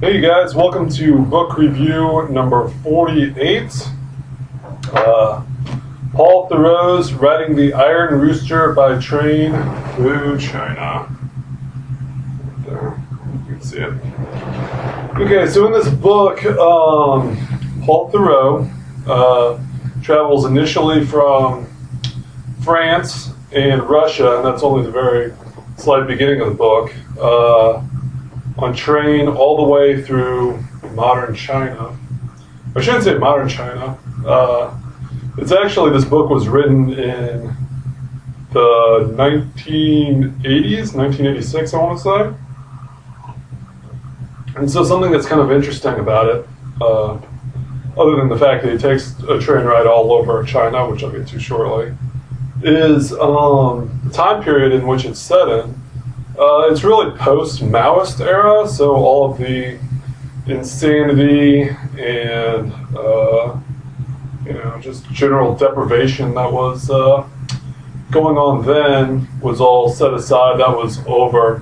Hey you guys, welcome to book review number 48. Paul Theroux's Riding the Iron Rooster by Train Through China. There, you can see it. Okay, so in this book, Paul Theroux travels initially from France and Russia, and that's only the very slight beginning of the book, on train all the way through modern China. I shouldn't say modern China. It's actually, this book was written in the 1980s, 1986, I want to say. And so something that's kind of interesting about it, other than the fact that he takes a train ride all over China, which I'll get to shortly, is the time period in which it's set in. It's really post-Maoist era, so all of the insanity and just general deprivation that was going on then was all set aside. That was over,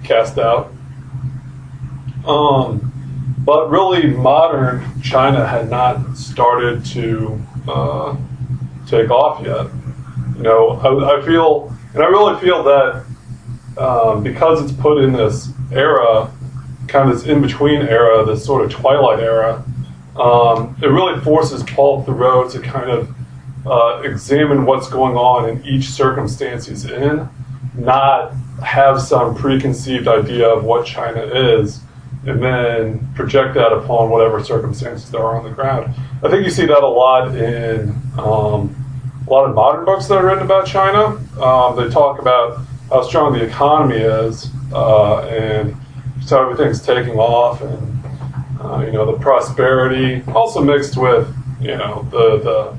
cast out. But really, modern China had not started to take off yet. I really feel that. Because it's put in this era, kind of this in-between era, this sort of twilight era, it really forces Paul Theroux to kind of examine what's going on in each circumstance he's in, not have some preconceived idea of what China is, and then project that upon whatever circumstances there are on the ground. I think you see that a lot in a lot of modern books that are written about China. They talk about how strong the economy is, and how everything's taking off, and the prosperity, also mixed with the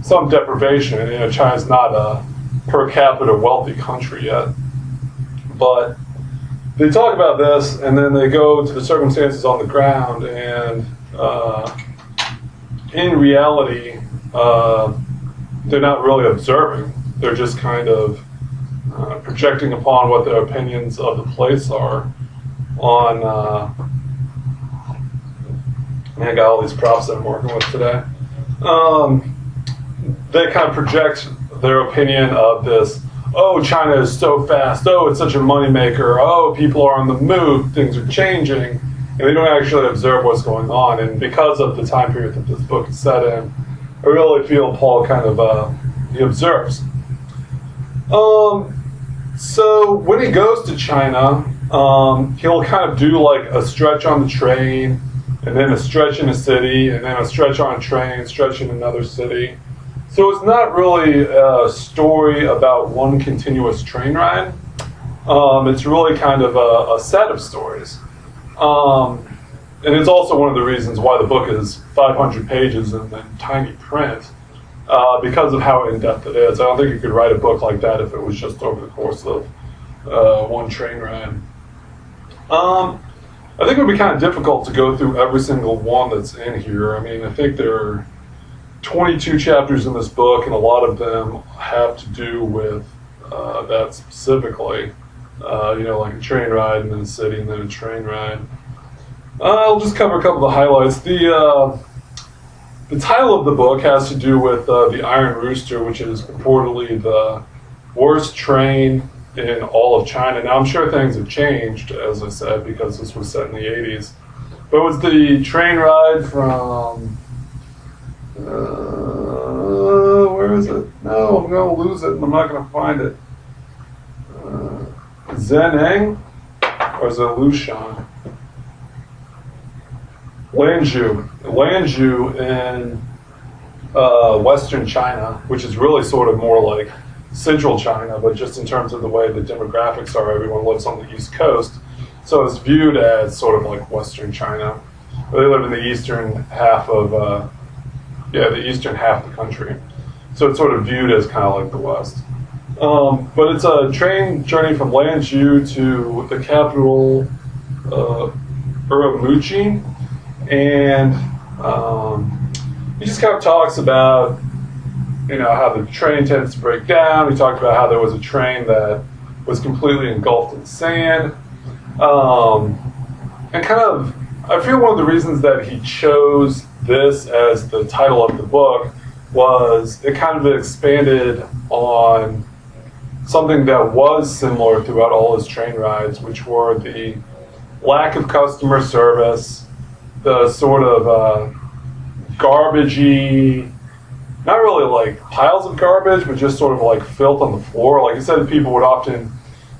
some deprivation. China's not a per capita wealthy country yet, but they talk about this, and then they go to the circumstances on the ground, and in reality, they're not really observing. They're just kind of projecting upon what their opinions of the place are on, I got all these props that I'm working with today. They kind of project their opinion of this, oh, China is so fast, oh, it's such a moneymaker, oh, people are on the move, things are changing, and they don't actually observe what's going on. And because of the time period that this book is set in, I really feel Paul kind of, he observes. So when he goes to China, he'll kind of do like a stretch on the train, and then a stretch in a city, and then a stretch on a train, stretch in another city. So it's not really a story about one continuous train ride. It's really kind of a set of stories. And it's also one of the reasons why the book is 500 pages in tiny print. Because of how in-depth it is. I don't think you could write a book like that if it was just over the course of one train ride. I think it would be kind of difficult to go through every single one that's in here. I mean, I think there are 22 chapters in this book, and a lot of them have to do with that specifically. Like a train ride, and then a city, and then a train ride. I'll just cover a couple of the highlights. The title of the book has to do with the Iron Rooster, which is purportedly the worst train in all of China. Now, I'm sure things have changed, as I said, because this was set in the 80s. But it was the train ride from... where is it? No, I'm going to lose it, and I'm not going to find it. Zheneng? Or is it Lushan? Lanzhou in western China, which is really sort of more like central China, but just in terms of the way the demographics are, everyone lives on the East Coast. So it's viewed as sort of like western China. They live in the eastern half of, the eastern half of the country. So it's sort of viewed as kind of like the West. But it's a train journey from Lanzhou to the capital, Urumqi. And he just kind of talks about, how the train tends to break down. He talked about how there was a train that was completely engulfed in sand. and kind of, I feel one of the reasons that he chose this as the title of the book was it kind of expanded on something that was similar throughout all his train rides, which were the lack of customer service, the sort of garbagey, not really like piles of garbage, but just sort of like filth on the floor. Like I said, people would often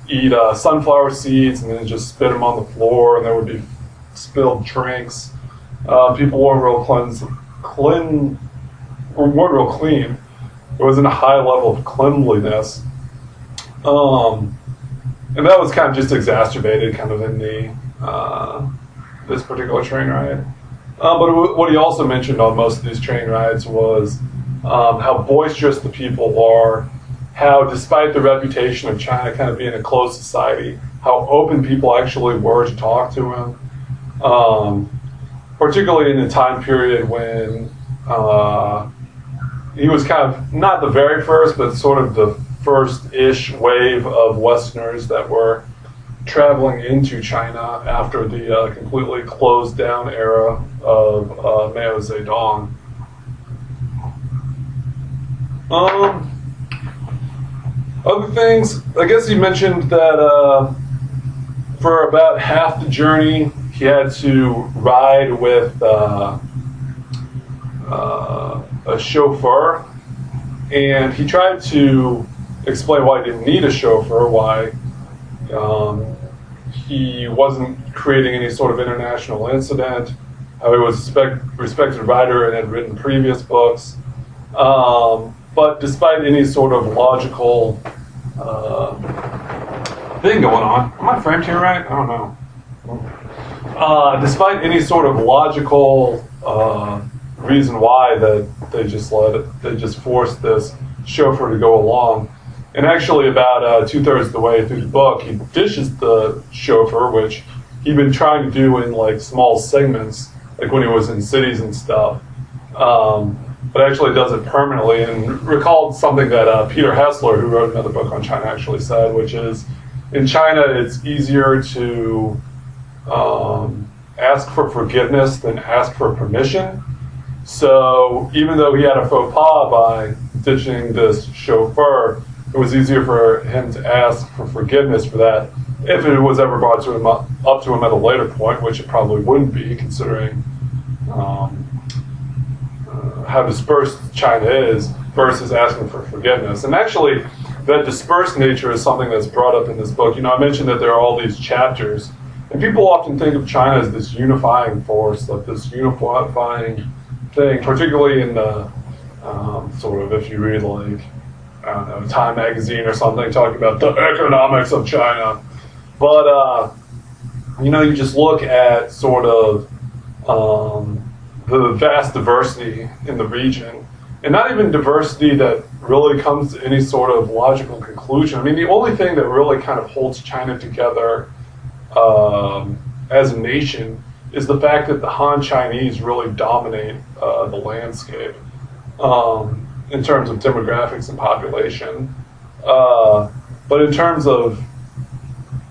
eat sunflower seeds and then just spit them on the floor, and there would be spilled drinks. People weren't real clean. There wasn't a high level of cleanliness. And that was kind of just exacerbated kind of in the this particular train ride. But what he also mentioned on most of these train rides was how boisterous the people are, how despite the reputation of China kind of being a closed society, how open people actually were to talk to him, particularly in the time period when he was kind of not the very first, but sort of the first-ish wave of Westerners that were traveling into China after the completely closed down era of Mao Zedong. Other things, I guess he mentioned that for about half the journey he had to ride with a chauffeur, and he tried to explain why he didn't need a chauffeur, why he wasn't creating any sort of international incident, how he was a respected writer and had written previous books. But despite any sort of logical thing going on, am I framed here right? I don't know. Despite any sort of logical reason why that they just forced this chauffeur to go along. And actually about 2/3 of the way through the book, he ditches the chauffeur, which he'd been trying to do in like small segments, like when he was in cities and stuff. But actually does it permanently, and recalled something that Peter Hessler, who wrote another book on China, actually said, which is, in China it's easier to ask for forgiveness than ask for permission. So even though he had a faux pas by ditching this chauffeur, it was easier for him to ask for forgiveness for that if it was ever brought to him up to him at a later point, which it probably wouldn't be, considering how dispersed China is versus asking for forgiveness. And actually, that dispersed nature is something that's brought up in this book. You know, I mentioned that there are all these chapters, and people often think of China as this unifying force, like this unifying thing, particularly in the sort of, if you read like, I don't know, Time magazine or something, talking about the economics of China. But, you know, you just look at sort of the vast diversity in the region, and not even diversity that really comes to any sort of logical conclusion. I mean, the only thing that really kind of holds China together as a nation is the fact that the Han Chinese really dominate the landscape in terms of demographics and population. But in terms of,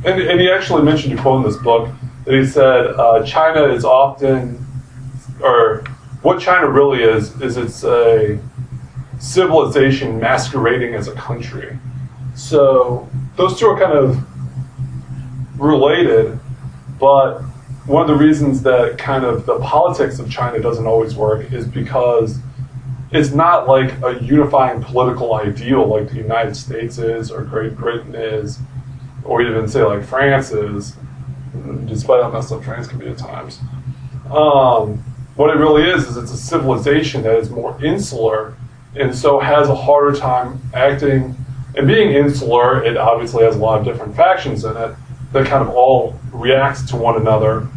and he actually mentioned a quote in this book that he said, China is often, or what China really is it's a civilization masquerading as a country. So those two are kind of related, but one of the reasons that kind of the politics of China doesn't always work is because it's not like a unifying political ideal like the United States is, or Great Britain is, or even say like France is, despite how messed up France can be at times. What it really is it's a civilization that is more insular, and so has a harder time acting. And being insular, it obviously has a lot of different factions in it that kind of all react to one another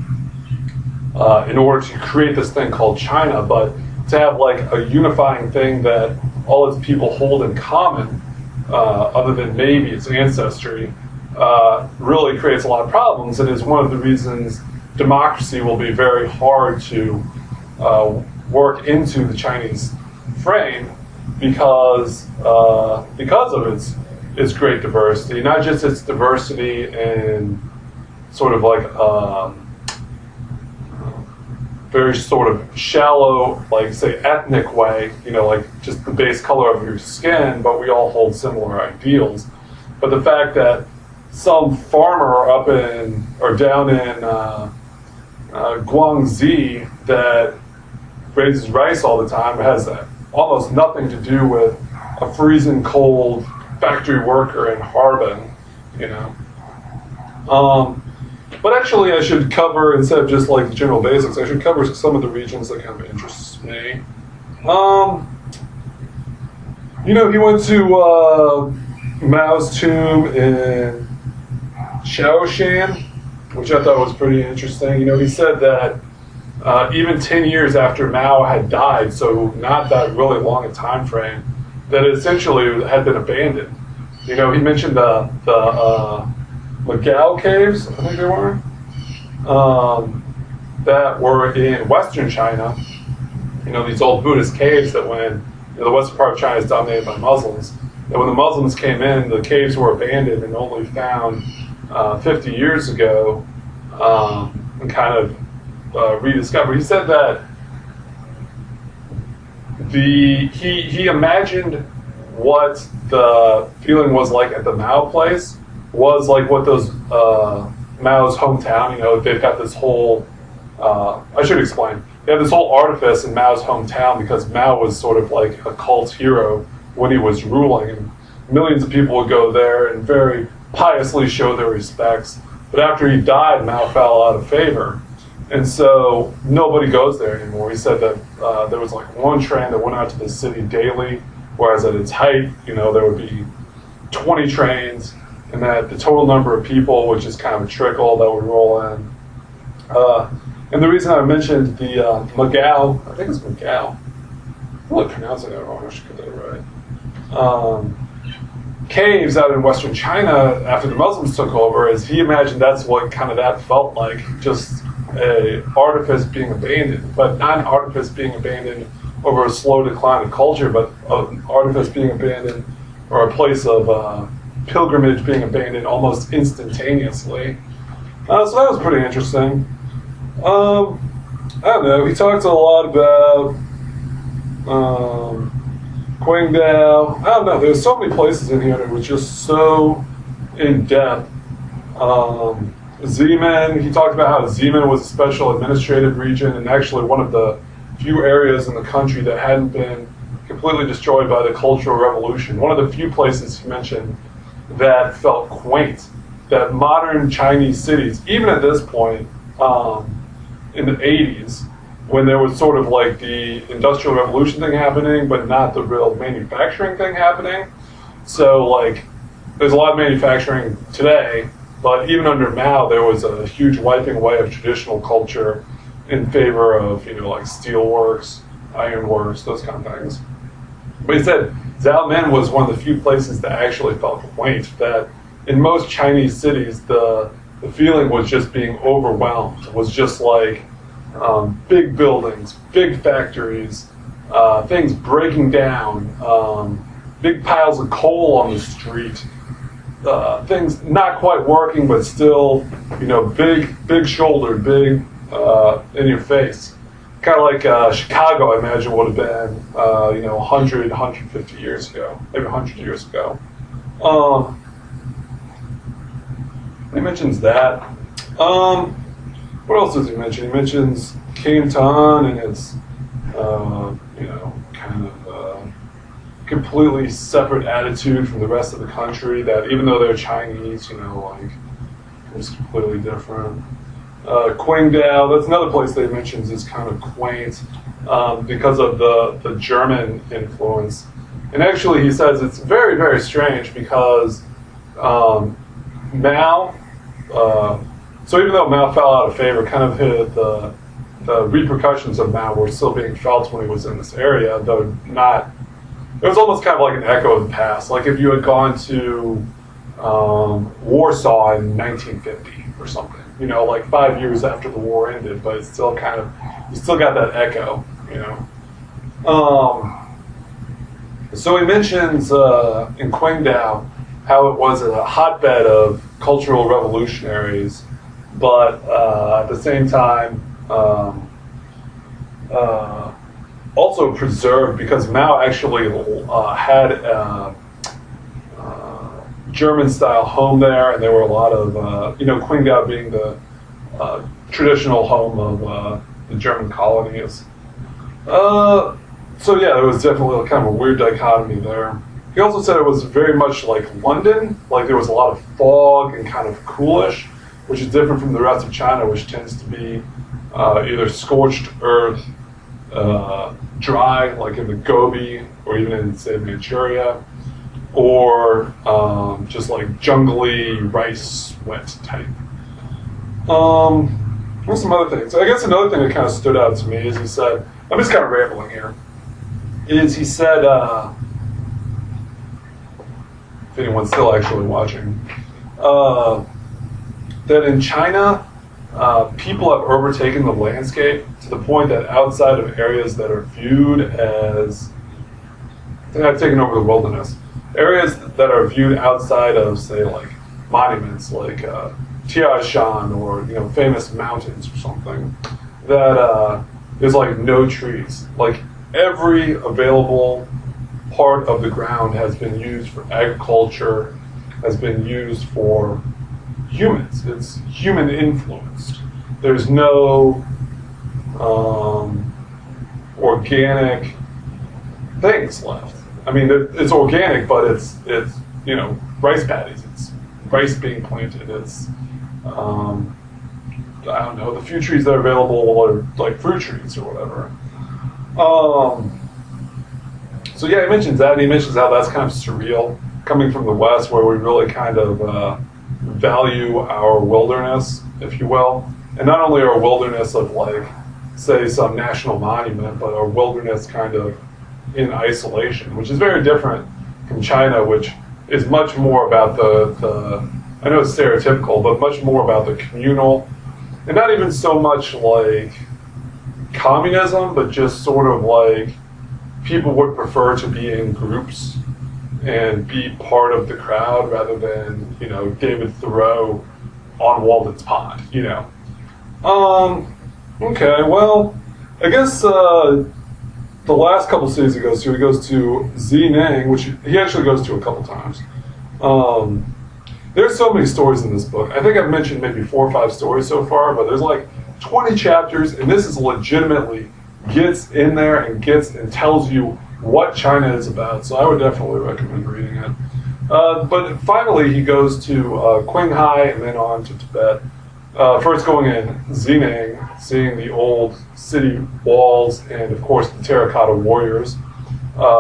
in order to create this thing called China. But to have like a unifying thing that all its people hold in common, other than maybe its ancestry, really creates a lot of problems, and is one of the reasons democracy will be very hard to work into the Chinese frame, because of its great diversity, not just its diversity in sort of like very sort of shallow, like say ethnic way, like just the base color of your skin, but we all hold similar ideals. But the fact that some farmer up in or down in Guangxi that raises rice all the time has almost nothing to do with a freezing cold factory worker in Harbin, But actually, I should cover, instead of just like the general basics, I should cover some of the regions that kind of interest me. He went to Mao's tomb in Shaoshan, which I thought was pretty interesting. He said that even 10 years after Mao had died, so not that really long a time frame, that it essentially had been abandoned. He mentioned the Magao caves, I think they were, that were in western China. These old Buddhist caves that when the western part of China is dominated by Muslims, and when the Muslims came in, the caves were abandoned and only found 50 years ago and kind of rediscovered. He said that he imagined what the feeling was like at the Mao place was like what those Mao's hometown, they've got this whole, I should explain, they have this whole artifice in Mao's hometown because Mao was sort of like a cult hero when he was ruling, and millions of people would go there and very piously show their respects. But after he died, Mao fell out of favor, and so nobody goes there anymore. He said that there was like one train that went out to the city daily, whereas at its height, there would be 20 trains, and that the total number of people was just kind of a trickle that would roll in. And the reason I mentioned the Magao, I think it's Magao, I'm really pronouncing that wrong, I should get that right, caves out in western China after the Muslims took over, is he imagined that's what kind of that felt like, just a artifice being abandoned, but not an artifice being abandoned over a slow decline of culture, but an artifice being abandoned, or a place of pilgrimage being abandoned almost instantaneously. So that was pretty interesting. I don't know, he talked a lot about Qingdao. I don't know, there's so many places in here that were just so in-depth. Zeeman, he talked about how Zeeman was a special administrative region and actually one of the few areas in the country that hadn't been completely destroyed by the Cultural Revolution. One of the few places he mentioned that felt quaint, that modern Chinese cities, even at this point, in the 80s, when there was sort of like the Industrial Revolution thing happening, but not the real manufacturing thing happening. So like, there's a lot of manufacturing today, but even under Mao, there was a huge wiping away of traditional culture in favor of, like steelworks, ironworks, those kind of things. But he said Xiamen was one of the few places that actually felt quaint, that in most Chinese cities, the feeling was just being overwhelmed. It was just like big buildings, big factories, things breaking down, big piles of coal on the street, things not quite working, but still, big shouldered, big in your face. Kind of like Chicago, I imagine, would have been, 100, 150 years ago, maybe 100 years ago. He mentions that. What else does he mention? He mentions Canton and its, kind of completely separate attitude from the rest of the country, that even though they're Chinese, it's completely different. Qingdao, that's another place that he mentions is kind of quaint because of the German influence. And actually he says it's very, very strange because Mao, so even though Mao fell out of favor, kind of the repercussions of Mao were still being felt when he was in this area, though not, it was almost kind of like an echo of the past. Like if you had gone to Warsaw in 1950 or something, like 5 years after the war ended, but it's still kind of, you still got that echo, So he mentions in Qingdao how it was a hotbed of cultural revolutionaries, but at the same time, also preserved because Mao actually had a German-style home there, and there were a lot of, Qingdao being the traditional home of the German colonies. So yeah, there was definitely kind of a weird dichotomy there. He also said it was very much like London, like there was a lot of fog and kind of coolish, which is different from the rest of China, which tends to be either scorched earth, dry, like in the Gobi, or even in, say, Manchuria, or just like jungly, rice wet type. What's some other things? I guess another thing that kind of stood out to me is he said, I'm just kind of rambling here, is he said, if anyone's still actually watching, that in China, people have overtaken the landscape to the point that outside of areas that are viewed as, they have taken over the wilderness. Areas that are viewed outside of, say, like monuments, like Tianshan or famous mountains or something, that there's like no trees. Like every available part of the ground has been used for agriculture, has been used for humans. It's human influenced. There's no organic things left. I mean, it's organic, but it's rice paddies. It's rice being planted. It's I don't know, the few trees that are available are like fruit trees or whatever. So yeah, he mentions that, and he mentions how that's kind of surreal, coming from the West, where we really kind of value our wilderness, if you will, and not only our wilderness of like, say, some national monument, but our wilderness kind of in isolation, which is very different from China, which is much more about the I know it's stereotypical, but much more about the communal, and not even so much like communism, but just sort of like people would prefer to be in groups and be part of the crowd rather than, David Theroux on Walden's Pond, Okay, well, I guess the last couple cities he goes to Zinang, which he actually goes to a couple times. There's so many stories in this book. I think I've mentioned maybe 4 or 5 stories so far, but there's like 20 chapters, and this is legitimately gets in there and tells you what China is about. So I would definitely recommend reading it. But finally, he goes to Qinghai and then on to Tibet. First going in Zinang, seeing the old city walls and, of course, the terracotta warriors,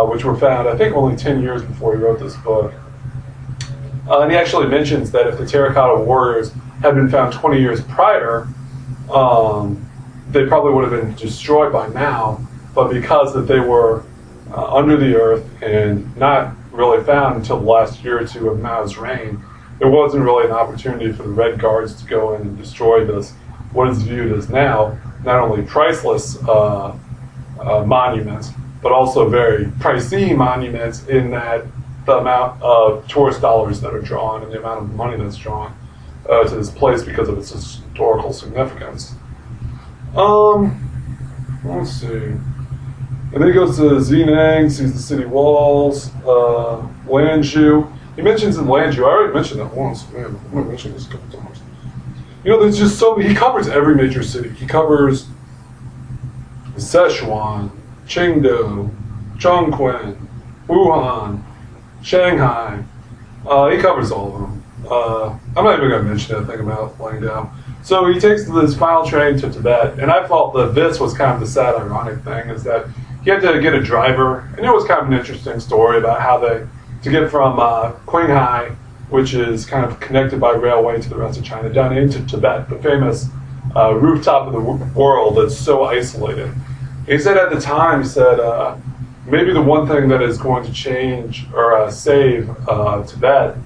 which were found, I think, only 10 years before he wrote this book. And he actually mentions that if the terracotta warriors had been found 20 years prior, they probably would have been destroyed by now, but because that they were under the earth and not really found until the last year or two of Mao's reign, there wasn't really an opportunity for the Red Guards to go in and destroy this, what is viewed as now not only priceless monuments, but also very pricey monuments in that the amount of tourist dollars that are drawn and the amount of money that's drawn to this place because of its historical significance. Let's see. And then he goes to Zinang, sees the city walls, Lanzhou. He mentions in Lanzhou, I already mentioned that once, man, I'm going to mention this a couple times. There's just so many, he covers every major city. He covers Sichuan, Chengdu, Chongqing, Wuhan, Shanghai. He covers all of them. I'm not even going to mention anything about laying down. So he takes this final train to Tibet, and I felt that this was kind of the sad, ironic thing, is that he had to get a driver, and it was kind of an interesting story about how to get from Qinghai, which is kind of connected by railway to the rest of China, down into Tibet, the famous rooftop of the world that's so isolated. He said at the time, maybe the one thing that is going to change or save Tibet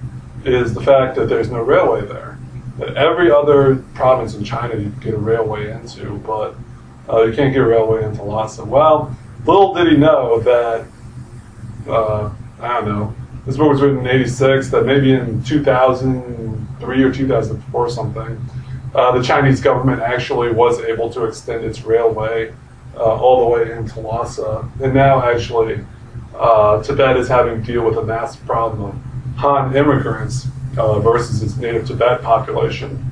is the fact that there's no railway there. That every other province in China you can get a railway into, but you can't get a railway into Lhasa. Well, little did he know that, I don't know, this book was written in '86, that maybe in 2003 or 2004 or something, the Chinese government actually was able to extend its railway all the way into Lhasa. And now actually Tibet is having to deal with a massive problem of Han immigrants versus its native Tibet population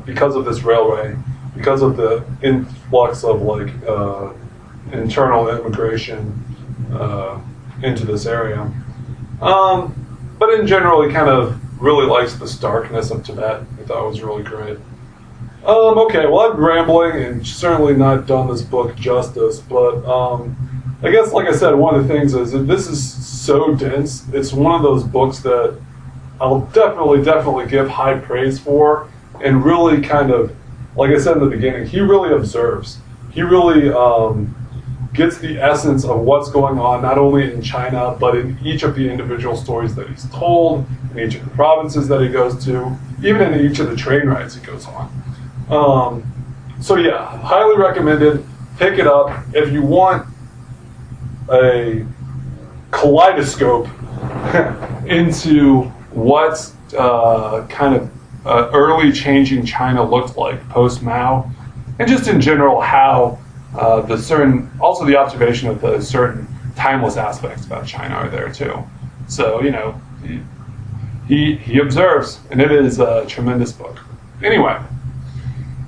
because of this railway, because of the influx of like internal immigration into this area. But in general, he kind of really likes the starkness of Tibet. I thought it was really great. Okay, well, I'm rambling and certainly not done this book justice, but I guess, like I said, one of the things is that this is so dense. It's one of those books that I'll definitely give high praise for, and really kind of, like I said in the beginning, he really observes. He really gets the essence of what's going on, not only in China, but in each of the individual stories that he's told, in each of the provinces that he goes to, even in each of the train rides he goes on. So yeah, highly recommended. Pick it up. If you want a kaleidoscope into what kind of early changing China looked like post-Mao, and just in general how also the observation of the certain timeless aspects about China are there too. So, you know, he observes, and it is a tremendous book. Anyway,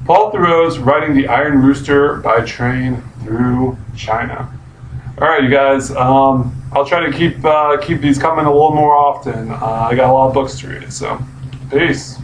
Paul Theroux writing The Iron Rooster by Train Through China. All right, you guys, I'll try to keep these coming a little more often. I got a lot of books to read, so peace.